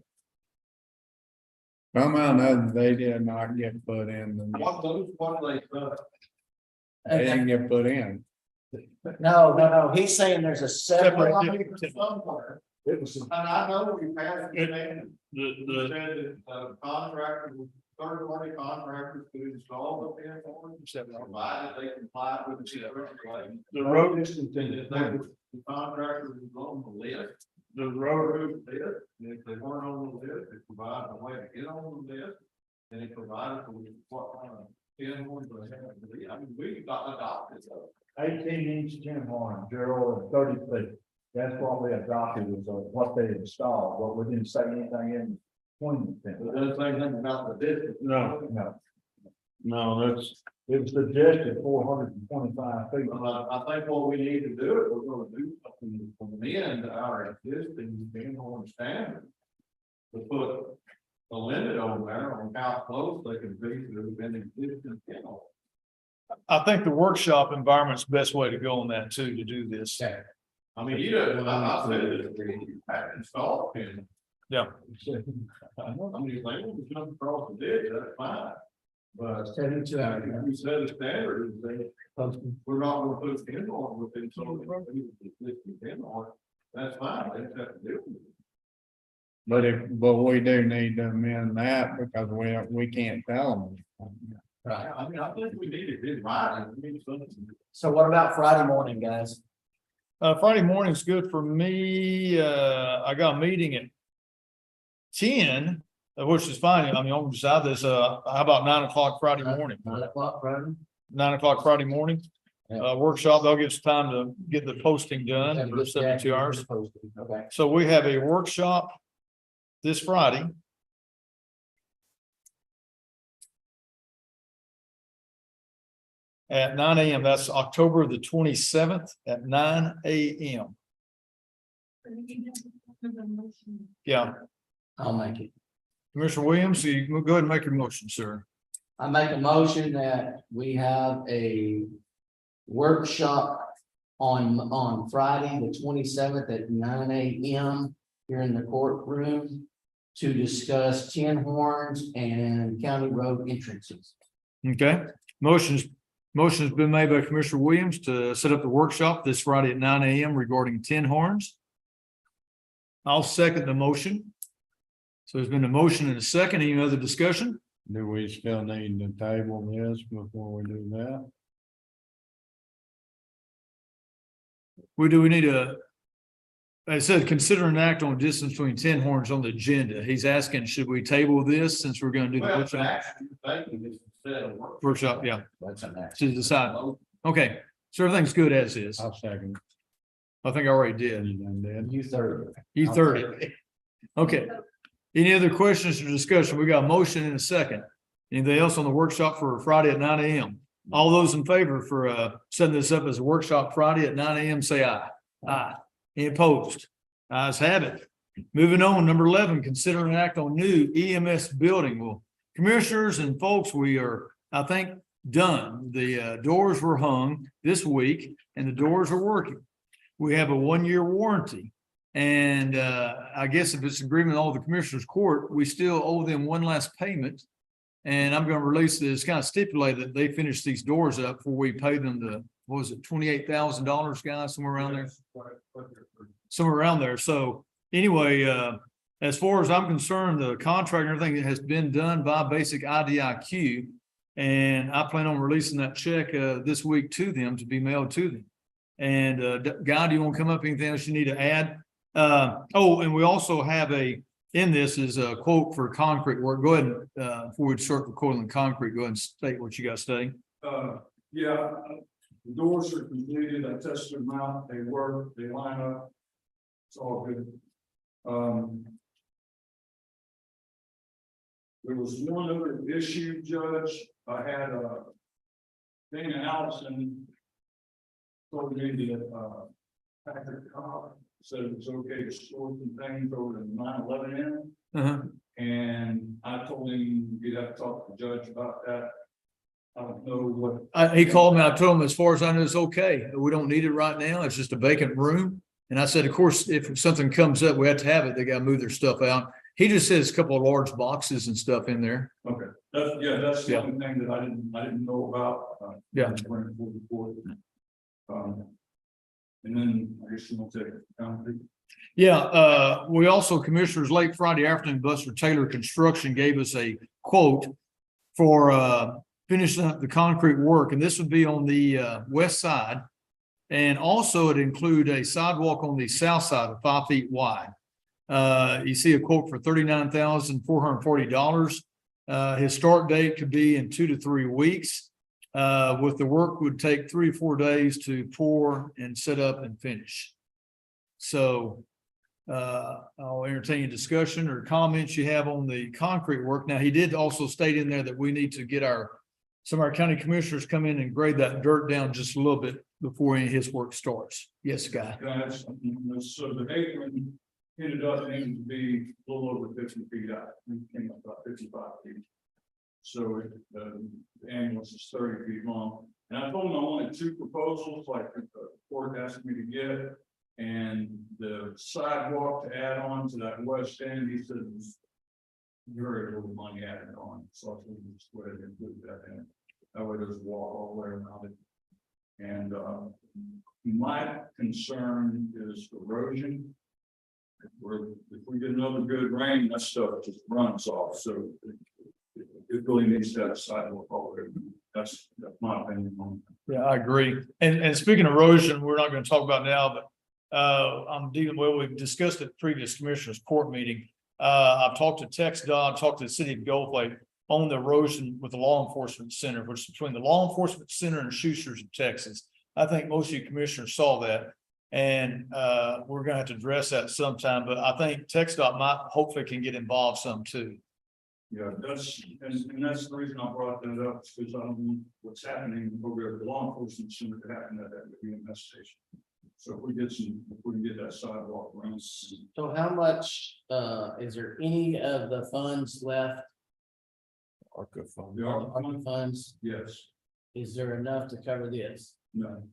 Somehow or another, they did not get put in. What they, They didn't get put in. No, he's saying there's a separate. somewhere, it was, and I know we passed the standard. The, Said that, contractors, third-party contractors could install the 10-horn, provided they comply with the road, distance and if they were- the contractor was on the list, the road, road list, and if they weren't on the list, it provided a way to get on the list. And it provided for what kind of 10-horn they had to be. I mean, we got adopted, so. 18-inch 10-horn, Gerald, and 30 feet. That's what we adopted was what they installed, but we didn't say anything in between It them. doesn't say anything about the distance. no, No, that's, It was suggested 425 feet. Well, I think what we need to do, if we're gonna do something from the end to our existing 10-horn standard. To put a limit on there on how close they can be to an existing 10-horn. I think the workshop environment's the best way to go on that too, to do this. I mean, you know, I said it, you had to install it. Yeah. I mean, if they want to jump across the ditch, that's fine. But 72 hours. if we set a standard, and say, we're not gonna put a 10-horn within so many existing 10-horn, that's fine, they just have to do it. but we do need to amend that because we can't tell them. Right. I mean, I think we need it in writing, we need something. So what about Friday morning, guys? Friday morning's good for me. I got a meeting at 10, which is fine. I mean, I'm decide this, how about 9 o'clock Friday morning? 9 o'clock Friday? 9 o'clock Friday morning, Yeah. workshop. They'll give us time to get the posting done Have a for good 72 hours. Okay. So we have a workshop this Friday. At 9 a.m. That's October the 27th at 9 a.m. Yeah, I'll make it. Commissioner Williams, you can go ahead and make your motion, sir. I make a motion that we have a workshop on Friday, the 27th at 9 a.m. here in the courtroom to discuss 10 horns and county road entrances. Okay, motion's been made by Commissioner Williams to set up the workshop this Friday at 9 a.m. regarding 10 horns. I'll second the motion. So there's been a motion and a second. Any other discussion? Do we still need to table this before we do that? We need a, I said, consider an act on distance between 10 horns on the agenda. He's asking, should we table this since we're going to do the Well, workshop? actually, thank you, instead of work. Workshop, yeah, That's an act. to decide. Okay, so everything's good as is. I'll second. I think I already did. You done did. You third. You third it. Okay. Any other questions or discussion? We got a motion and a second. Anything else on the workshop for Friday at 9 a.m.? All those in favor for setting this up as a workshop Friday at 9 a.m., say aye. Aye. Any opposed? Ayes have it. Moving on, number 11, consider an act on new EMS building. Well, commissioners and folks, we are, I think, done. The doors were hung this week and the doors are working. We have a 1-year warranty. And I guess if it's agreement with all the commissioners court, we still owe them one last payment. And I'm going to release this, kind of stipulate that they finish these doors up before we pay them the, what was it, $28,000, guys, somewhere around there? Somewhere around there. So anyway, as far as I'm concerned, the contract and everything has been done by Basic IDIQ. And I plan on releasing that check this week to them to be mailed to them. And Guy, do you want to come up? Anything else you need to add? Oh, and we also have in this is a quote for concrete work. Go ahead, before we start recording the concrete, go ahead and state what you got to say. Yeah, the doors are completed, I tested them out, they work, they line up. It's all good. There was one other issue, Judge. I had Dana Allison told me that Patrick Cobb said it was okay to store some things over the 9/11 end. Uh-huh. And I told him you'd have to talk to the judge about that. I don't know what. He called me. I told him, as far as I know, it's okay. We don't need it right now. It's just a vacant room. And I said, of course, if something comes up, we have to have it. They got to move their stuff out. He just says a couple of large boxes and stuff in there. Okay, that's the only thing that I didn't know about. Yeah. And then I guess we'll take it down. Yeah, we also, commissioners, late Friday afternoon, Buster Taylor Construction gave us a quote for finishing up the concrete work, and this would be on the west side. And also it include a sidewalk on the south side of 5 feet wide. You see a quote for $39,440. His start date could be in 2 to 3 weeks. With the work would take 3 or 4 days to pour and set up and finish. So I'll entertain a discussion or comments you have on the concrete work. Now, he did also state in there that we need to get some of our county commissioners come in and grade that dirt down just a little bit before any of his work starts. Yes, Guy. Guys, so the apron ended up needing to be a little over 50 feet out. It came up about 55 feet. So the ambulance is 30 feet long. And I told him I wanted 2 proposals like the court asked me to get. And the sidewalk to add on to that west end, he said, very little money added on. So I told him just go ahead and include that in. That way there's a wall all the way around it. And my concern is erosion. If we get another good rain, that stuff just runs off. So it really needs to have a sidewalk all the way. That's my opinion on it. Yeah, I agree. And speaking of erosion, we're not going to talk about now, but I'm dealing, well, we've discussed at previous commissioners court meeting. I've talked to TxDOT, talked to the city of Gulf Lake on the erosion with the law enforcement center, which is between the law enforcement center and Schuster's in Texas. I think most of you commissioners saw that. And we're going to have to address that sometime, but I think TxDOT might hopefully can get involved some too. Yeah, that's the reason I brought that up, because I don't know what's happening over at the law enforcement center that happened at that EMS station. So if we can get that sidewalk around. So how much, is there any of the funds left? ARCA fund. The ARPA funds, yes, is there enough to cover this? no,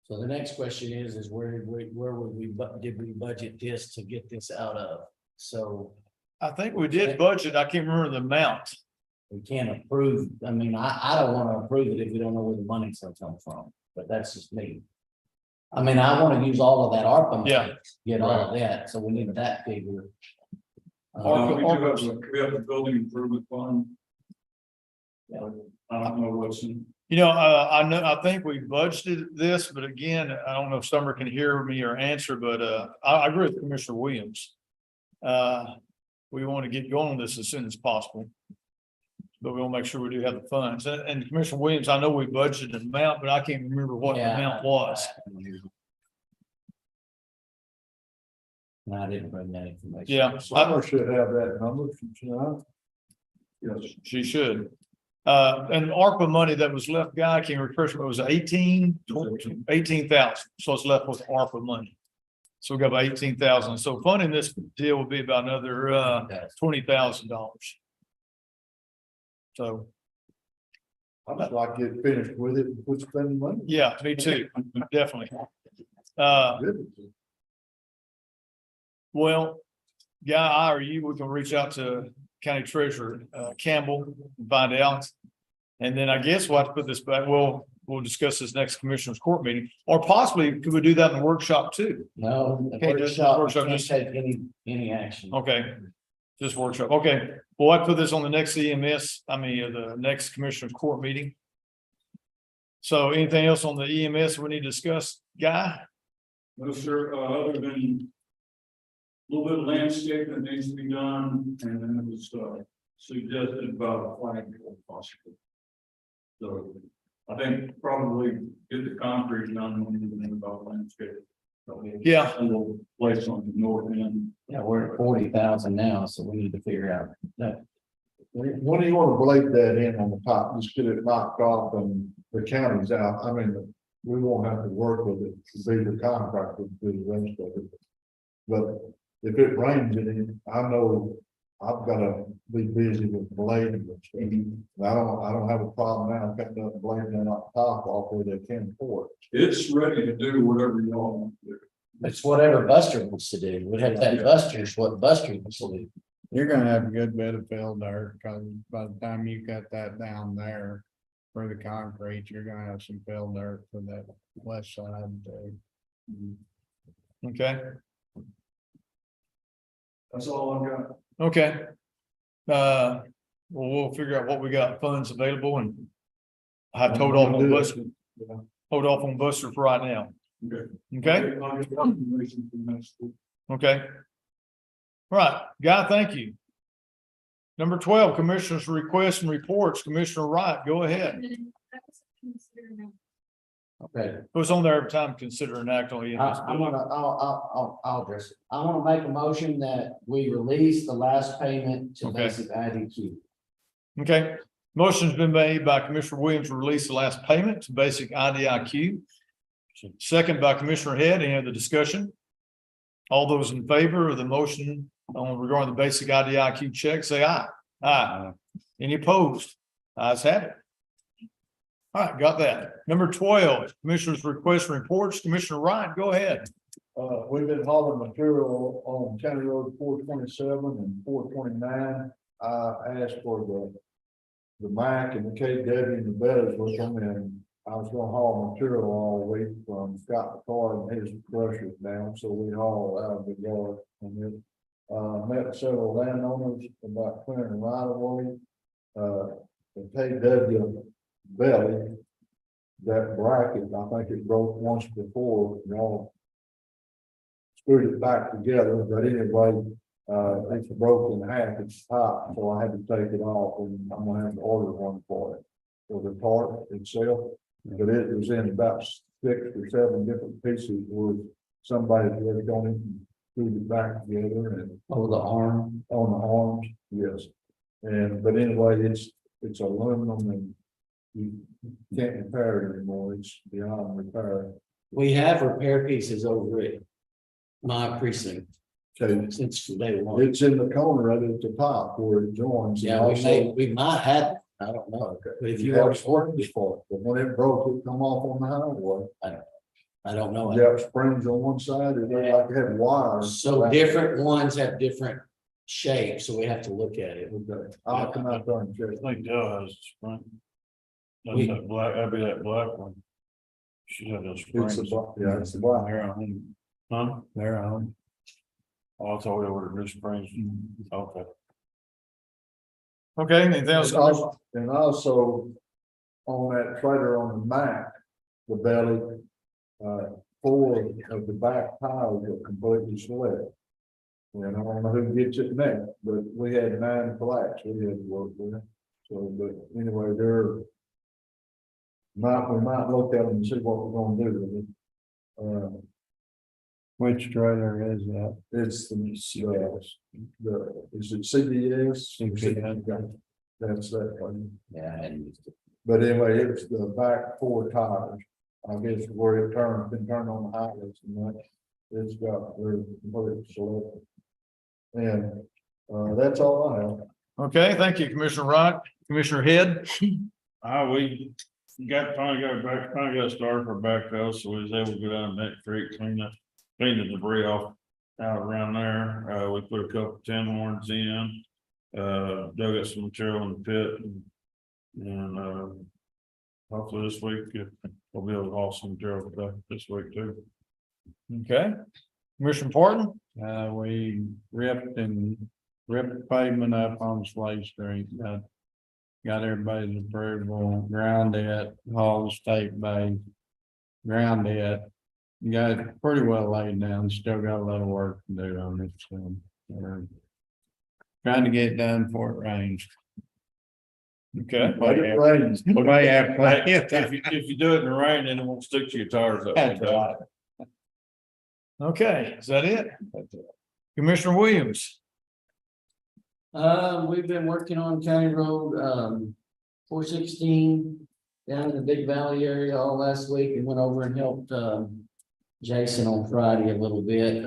So the next question is where did we budget this to get this out of? So I think we did budget. I can't remember the amount. we can't approve, I mean, I don't want to approve it if we don't know where the money's gonna come from, but that's just me. I mean, I want to use all of that ARPA money, Yeah. get all of that, so we need that figure. we have the building improvement fund. Yeah. I don't know what's in. You know, I think we budgeted this, but again, I don't know if Summer can hear me or answer, but I agree with Commissioner Williams. We want to get going on this as soon as possible. But we want to make sure we do have the funds. And Commissioner Williams, I know we budgeted an amount, but I can't remember what the amount was. No, I didn't bring that information. Yeah, Summer should have that number from tonight. Yes. she should. And ARPA money that was left, Guy, can you refresh me, it was 18,000, so it's left with ARPA money. So we got about 18,000, so funding this deal will be about another, $20,000. So, I'd just like to get finished with it and quit spending money. yeah, me too, definitely. Good. Well, Guy, I or you, we can reach out to County Treasurer Campbell and find out. And then I guess we'll have to put this back, we'll discuss this next Commissioners Court meeting, or possibly could we do that in the workshop too? No, the Okay, just workshop, workshop, can't just- take any action. Okay, just workshop, okay, well, I put this on the next EMS, the next Commissioners Court meeting. So anything else on the EMS we need to discuss, Guy? No, sir, other than a little bit of landscape that needs to be done, and then it was, suggested about a flagpole possibly. So I think probably get the concrete done when you think about landscape. Yeah. A little place on the north end. Yeah, we're at 40,000 now, so we need to figure out that. When do you want to blade that in on the top, just get it knocked off and the county's out, we won't have to work with it, to be the contractor to do the rest of it. But if it rains in, I know I've gotta be busy with blading and stuff. And I don't have a problem now, cutting up blading and knock the top off where they can pour it. It's ready to do whatever you all want to do. It's whatever Buster wants to do. We'd have to have Buster's what Buster wants to do. You're gonna have a good bit of fill dirt, cause by the time you cut that down there. For the concrete, you're gonna have some fill dirt for that west side too. Okay, That's all I've got. okay. Well, we'll figure out what we got funds available and I have told off on Buster, hold off on Buster for right now. Okay. Okay, I'll get confirmation from next week. okay. All right, Guy, thank you. Number 12, Commissioners' requests and reports. Commissioner Wright, go ahead. Okay. It was on there every time, consider an act on EMS. I'll address it. I want to make a motion that we release the last payment to Okay. basic IDQ. Okay, motion's been made by Commissioner Williams to release the last payment to basic IDIQ. Second by Commissioner Head. Any other discussion? All those in favor of the motion regarding the basic IDIQ check, say aye. Aye. Any opposed? Ayes have it. All right, got that. Number 12, Commissioners' request and reports. Commissioner Wright, go ahead. We've been hauling material on County Road 427 and 429. I asked for the Mac and the KW and the Bettas with them, and I was gonna haul material all week from Scott McCoy and his crushers down, so we haul out of the yard. And it, met several landowners about clearing right of way. The KW belly, that bracket, I think it broke once before, y'all screwed it back together, but anyway, it's broken in half, it's top, so I had to take it off, and I'm gonna have to order one for it. For the part itself, but it was in about 6 or 7 different pieces where somebody had gone in and screwed it back together and Oh, the arm. on the arms, yes. And, but anyway, it's aluminum and you can't repair it anymore, it's beyond repair. We have repair pieces over it. My precinct, Okay, since day one. it's in the corner of it at the top where it joins. Yeah, we might have, I don't know, Okay, but if you you have are, springs for it, but when it broke, it come off on the highway. I don't know. You have springs on one side, it looked like it had wires. So different ones have different shapes, so we have to look at it. Okay, I'll come out there and check. I think Dell has a spring. That's We- that black, that'd be that black one. Should have those It's springs. a, yeah, it's a black. They're on, huh? They're on. Oh, I thought they were new springs. Okay. Okay, anything else? And also, on that trailer on the Mac, the belly, 4 of the back tires are completely slipped. And I don't know who gets it next, but we had 9 flats we had to work with. So, but anyway, we might look at them and see what we're gonna do with it. Which trailer is that? It's the, is it CBS? CBS. That's that one. Yeah, and But anyway, it's the back four tires. I guess where it turned, been turned on the highways and that. It's got, they're completely selected. And, that's all I have. Okay, thank you, Commissioner Wright. Commissioner Head? We finally got started for backhoe, so we was able to go down that creek, clean the debris off out around there. We put a couple 10 horns in. Dug up some material in the pit and hopefully this week we'll be able to haul some material back this week too. Okay. Commissioner Parton? We ripped the pavement up on Slade Street, got everybody's approval, ground it, hauled the state bay. Ground it, got it pretty well laid down, still got a lot of work to do on it, so. We're trying to get it done before it rains. Okay. Let it rain. We may have plenty of time. If you do it in the rain, then it won't stick to your tires up. That's right. Okay, is that it? Commissioner Williams? we've been working on County Road, 416 down in the Big Valley area all last week and went over and helped, Jason on Friday a little bit,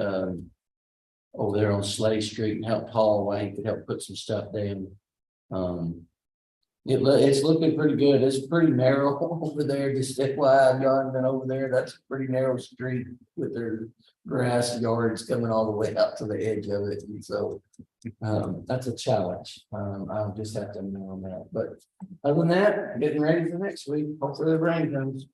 over there on Slade Street and helped haul away, he could help put some stuff down. It's looking pretty good. It's pretty narrow over there, just FYI, y'all haven't been over there. That's a pretty narrow street with their grass yards coming all the way out to the edge of it. And so that's a challenge. I'll just have to know on that. But other than that, getting ready for next week. Hopefully the rain comes.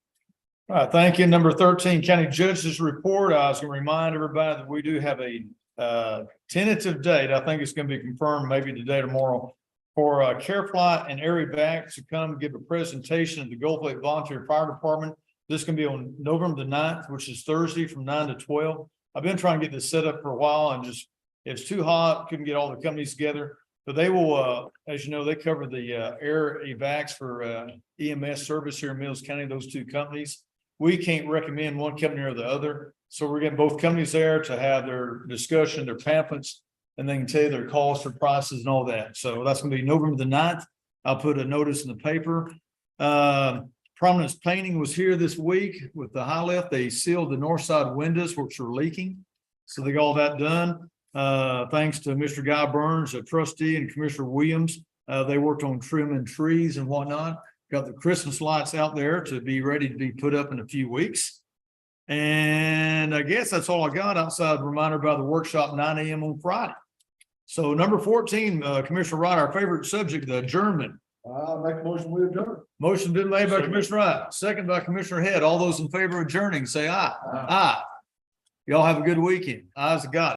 All right, thank you. Number 13, County Judge's Report. I was gonna remind everybody that we do have a tentative date. I think it's gonna be confirmed maybe today, tomorrow, for CareFly and Airy Vac to come give a presentation at the Gulf Lake Volunteer Fire Department. This can be on November the 9th, which is Thursday from 9 to 12. I've been trying to get this set up for a while and just, it's too hot, couldn't get all the companies together. But they will, as you know, they cover the air evacs for EMS service here in Mills County, those two companies. We can't recommend one company or the other. So we're getting both companies there to have their discussion, their pamphlets, and they can tell you their costs, their prices and all that. So that's gonna be November the 9th. I'll put a notice in the paper. Prominence Painting was here this week with the high lift. They sealed the north side windows, which are leaking. So they got all that done. Thanks to Mr. Guy Burns, a trustee, and Commissioner Williams. They worked on trimming trees and whatnot. Got the Christmas lights out there to be ready to be put up in a few weeks. And I guess that's all I got outside reminder about the workshop 9 a.m. on Friday. So number 14, Commissioner Wright, our favorite subject, the adjournment. I'll make a motion, we adjourn. Motion been made by Commissioner Wright, second by Commissioner Head. All those in favor of adjourning, say aye. Aye. Y'all have a good weekend. Ayes got it.